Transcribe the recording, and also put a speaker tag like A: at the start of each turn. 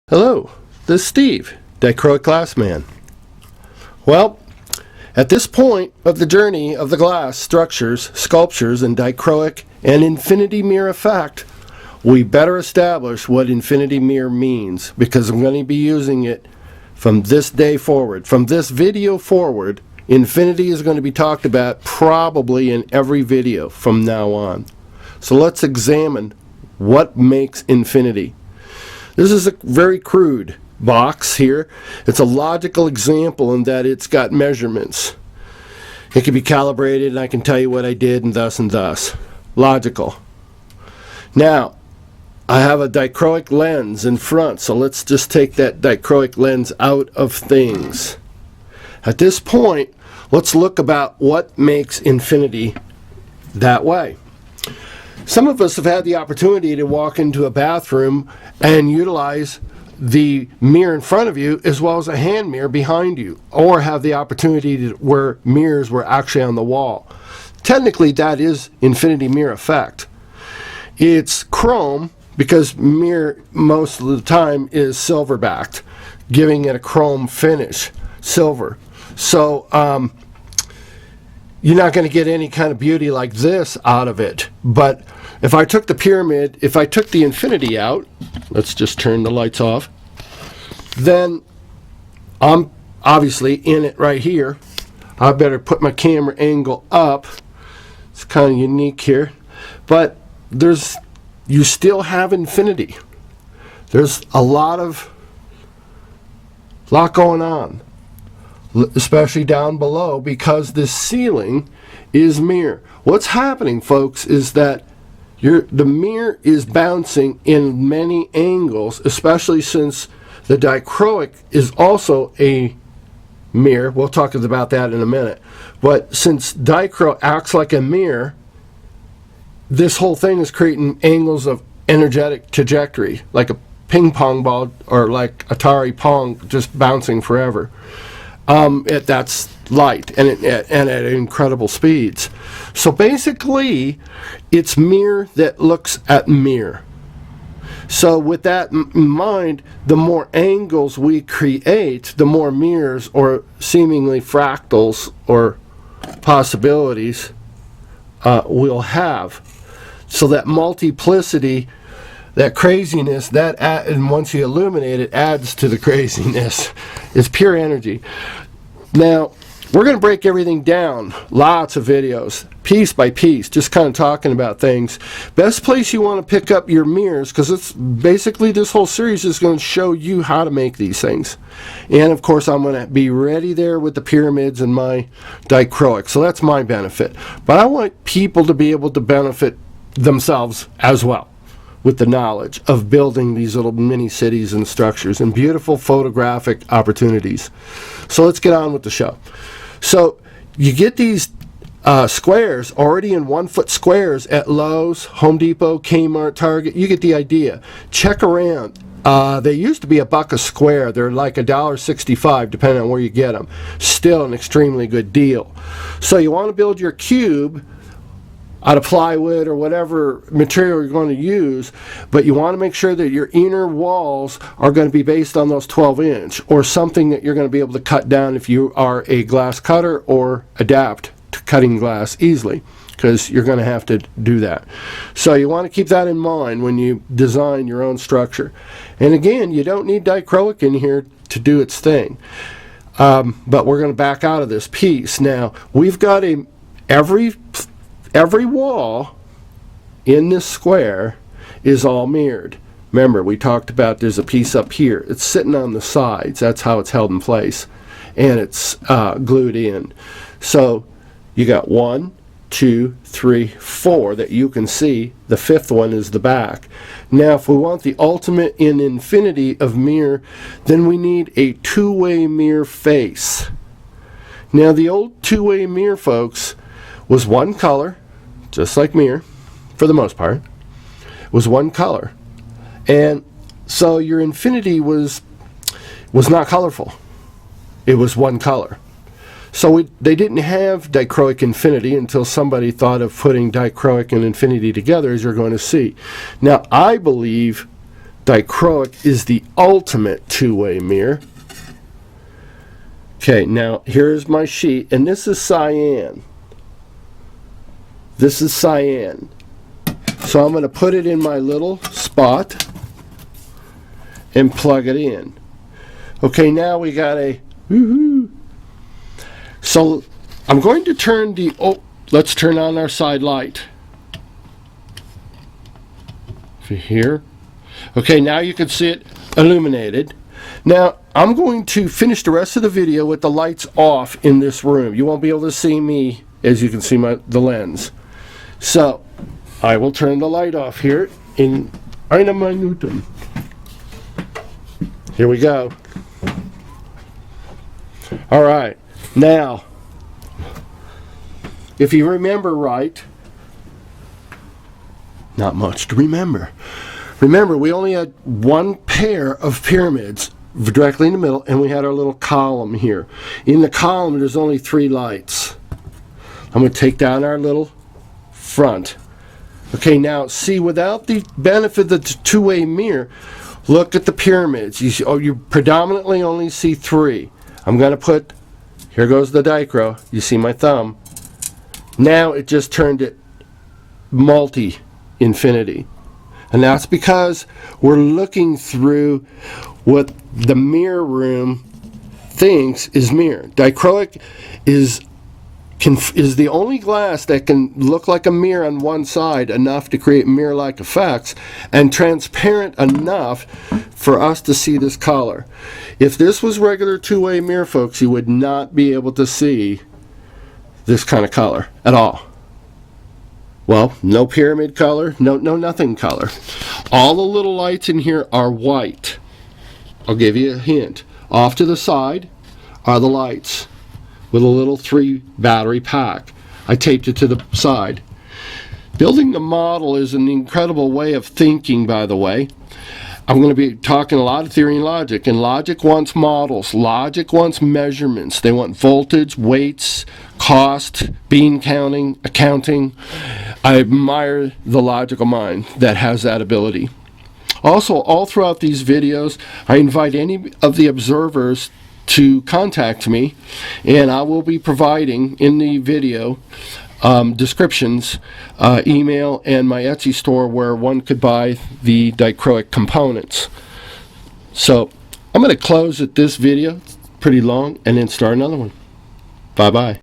A: Hello, this is Steve, Dichroic glassman. Well, at this point of the journey of the glass structures, sculptures, and dichroic and infinity mirror effect, we better establish what infinity mirror means, because I'm going to be using it from this day forward. From this video forward, infinity is going to be talked about probably in every video from now on. So let's examine what makes infinity. This is a very crude box here. It's a logical example in that it's got measurements. It can be calibrated, and I can tell you what I did, and thus and thus. Logical. Now, I have a dichroic lens in front, so let's just take that dichroic lens out of things. At this point, let's look about what makes infinity that way. Some of us have had the opportunity to walk into a bathroom and utilize the mirror in front of you as well as a hand mirror behind you, or have the opportunity to where mirrors were actually on the wall. Technically, that is infinity mirror effect. It's chrome because mirror most of the time is silver backed, giving it a chrome finish, silver. So you're not going to get any kind of beauty like this out of it. But if I took the pyramid, if I took the infinity out, let's just turn the lights off, then I'm obviously in it right here. I better put my camera angle up. It's kind of unique here. But you still have infinity. There's a lot going on, especially down below, because this ceiling is mirror. What's happening, folks, is that the mirror is bouncing in many angles, especially since the dichroic is also a mirror. We'll talk about that in a minute. But since dichro acts like a mirror, this whole thing is creating angles of energetic trajectory, like a ping pong ball or like Atari Pong, just bouncing forever. That's light and at incredible speeds. So basically, it's mirror that looks at mirror. So with that in mind, the more angles we create, the more mirrors or seemingly fractals or possibilities we'll have. So that multiplicity, that craziness, and once you illuminate it, adds to the craziness. It's pure energy. Now, we're going to break everything down. Lots of videos, piece by piece, just kind of talking about things. Best place you want to pick up your mirrors, because it's basically this whole series is going to show you how to make these things. And of course, I'm going to be ready there with the pyramids and my dichroic. So that's my benefit. But I want people to be able to benefit themselves as well, with the knowledge of building these little mini cities and structures and beautiful photographic opportunities. So let's get on with the show. So you get these squares already in 1 foot squares at Lowe's, Home Depot, Kmart, Target. You get the idea. Check around. They used to be $1 a square. They're like $1.65 depending on where you get them. Still an extremely good deal. So you want to build your cube out of plywood or whatever material you're going to use, but you want to make sure that your inner walls are going to be based on those 12-inch or something that you're going to be able to cut down if you are a glass cutter or adapt to cutting glass easily, because you're going to have to do that. So you want to keep that in mind when you design your own structure. And again, you don't need dichroic in here to do its thing. But we're going to back out of this piece. Now, we've got every wall in this square is all mirrored. Remember, we talked about there's a piece up here. It's sitting on the sides. That's how it's held in place. And it's glued in. So you got 1, 2, 3, 4 that you can see. The 5th one is the back. Now, if we want the ultimate in infinity of mirror, then we need a two-way mirror face. Now, the old two-way mirror, folks, was one color, just like mirror, for the most part, was one color. And so your infinity was not colorful. It was one color. So they didn't have dichroic infinity until somebody thought of putting dichroic and infinity together, as you're going to see. Now, I believe Dichroic is the ultimate two-way mirror. Okay, now here's my sheet, and this is cyan. This is cyan. So I'm going to put it in my little spot and plug it in. Okay, now we got a woohoo. So I'm going to turn the, let's turn on our side light. Here. Okay, now you can see it illuminated. Now I'm going to finish the rest of the video with the lights off in this room. You won't be able to see me, as you can see the lens. So I will turn the light off here in einer Minute. Here we go. All right, now if you remember right, not much to remember. Remember, we only had one pair of pyramids directly in the middle, and we had our little column here. In the column, there's only 3 lights. I'm going to take down our little front. Okay, now see, without the benefit of the two-way mirror, look at the pyramids. You see, you predominantly only see 3. I'm going to put, here goes the dichro. You see my thumb. Now it just turned it multi-infinity. And that's because we're looking through what the mirror room thinks is mirror. Dichroic is the only glass that can look like a mirror on one side enough to create mirror-like effects, and transparent enough for us to see this color. If this was regular two-way mirror, folks, you would not be able to see this kind of color at all. Well, no pyramid color, no nothing color. All the little lights in here are white. I'll give you a hint. Off to the side are the lights with a little 3 battery pack. I taped it to the side. Building the model is an incredible way of thinking, by the way. I'm going to be talking a lot of theory and logic, and logic wants models. Logic wants measurements. They want voltage, weights, cost, bean counting, accounting. I admire the logical mind that has that ability. Also, all throughout these videos, I invite any of the observers to contact me, and I will be providing in the video descriptions, email, and my Etsy store where one could buy the dichroic components. So I'm going to close at this video, pretty long, and then start another one. Bye-bye.